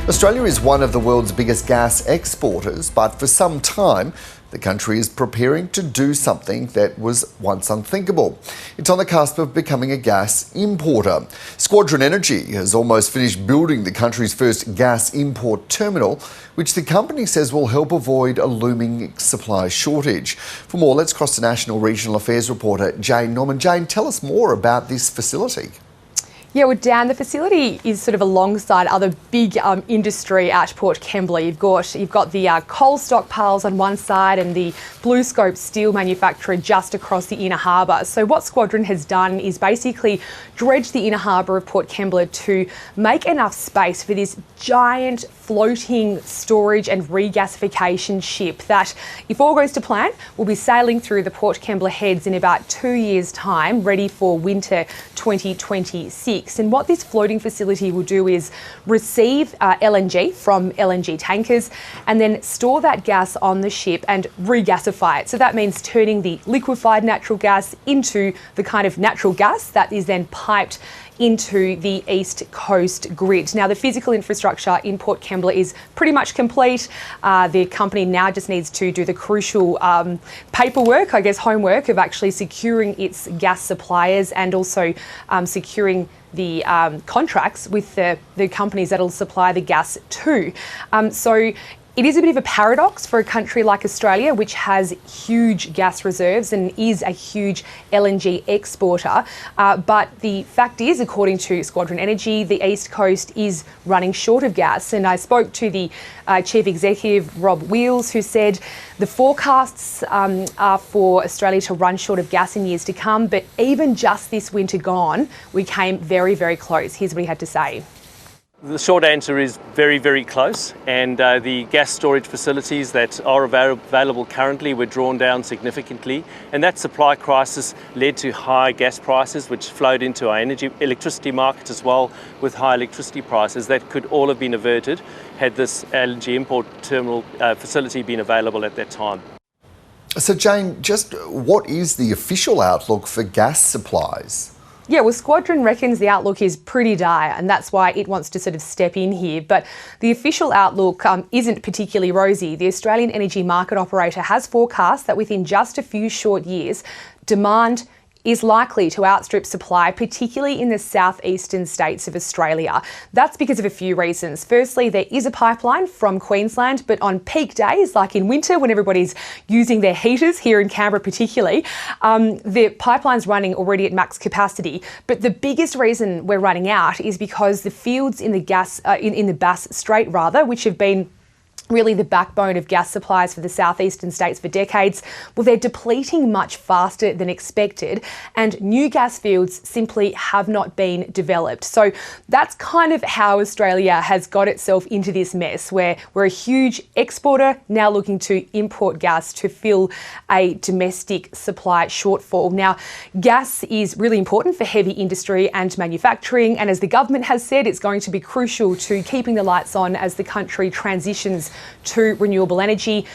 Australia is one of the world's biggest gas exporters, but for some time, the country is preparing to do something that was once unthinkable. It's on the cusp of becoming a gas importer. Squadron Energy has almost finished building the country's first gas import terminal, which the company says will help avoid a looming supply shortage. For more, let's cross to National Regional Affairs reporter Jane Norman. Jane, tell us more about this facility. Yeah, well, Dan, the facility is sort of alongside other big industry at Port Kembla. You've got the coal stockpiles on one side and the BlueScope steel manufacturer just across the inner harbour. So what Squadron has done is basically dredge the inner harbour of Port Kembla to make enough space for this giant floating storage and regasification ship that, if all goes to plan, will be sailing through the Port Kembla heads in about 2 years' time, ready for winter 2026. And what this floating facility will do is receive LNG from LNG tankers and then store that gas on the ship and regasify it. So that means turning the liquefied natural gas into the kind of natural gas that is then piped into the East Coast grid. Now, the physical infrastructure in Port Kembla is pretty much complete. The company now just needs to do the crucial paperwork, I guess homework, of actually securing its gas suppliers and also securing the contracts with the companies that will supply the gas to. So it is a bit of a paradox for a country like Australia, which has huge gas reserves and is a huge LNG exporter. But the fact is, according to Squadron Energy, the East Coast is running short of gas. And I spoke to the Chief Executive, Rob Wheels, who said the forecasts are for Australia to run short of gas in years to come. But even just this winter gone, we came very, very close. Here's what he had to say. The short answer is very, very close, and the gas storage facilities that are available currently were drawn down significantly, and that supply crisis led to high gas prices, which flowed into our electricity market as well, with high electricity prices that could all have been averted had this LNG import terminal facility been available at that time. So Jane, just what is the official outlook for gas supplies? Yeah, well, Squadron reckons the outlook is pretty dire, and that's why it wants to sort of step in here. But the official outlook isn't particularly rosy. The Australian energy market operator has forecast that within just a few short years, demand is likely to outstrip supply, particularly in the southeastern states of Australia. That's because of a few reasons. Firstly, there is a pipeline from Queensland, but on peak days, like in winter, when everybody's using their heaters, here in Canberra particularly, the pipeline's running already at max capacity. But the biggest reason we're running out is because the fields in the Bass Strait, which have been really the backbone of gas supplies for the southeastern states for decades, well, they're depleting much faster than expected, and new gas fields simply have not been developed. So that's kind of how Australia has got itself into this mess, where we're a huge exporter now looking to import gas to fill a domestic supply shortfall. Now, gas is really important for heavy industry and manufacturing, and as the government has said, it's going to be crucial to keeping the lights on as the country transitions to renewable energy.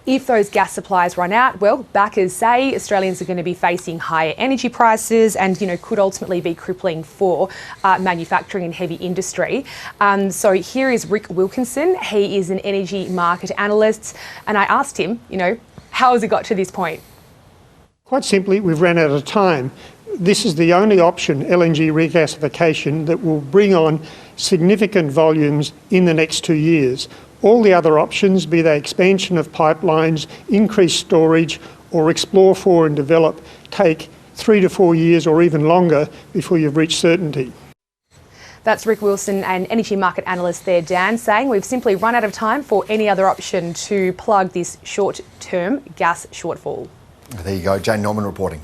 If those gas supplies run out, well, backers say Australians are going to be facing higher energy prices and, could ultimately be crippling for manufacturing and heavy industry. So here is Rick Wilkinson. He is an energy market analyst, and I asked him, how has it got to this point? Quite simply, we've run out of time. This is the only option, LNG regasification, that will bring on significant volumes in the next 2 years. All the other options, be they expansion of pipelines, increased storage, or explore for and develop, take 3 to 4 years or even longer before you've reached certainty. That's Rick Wilson, an energy market analyst there, Dan, saying we've simply run out of time for any other option to plug this short-term gas shortfall. There you go, Jane Norman reporting.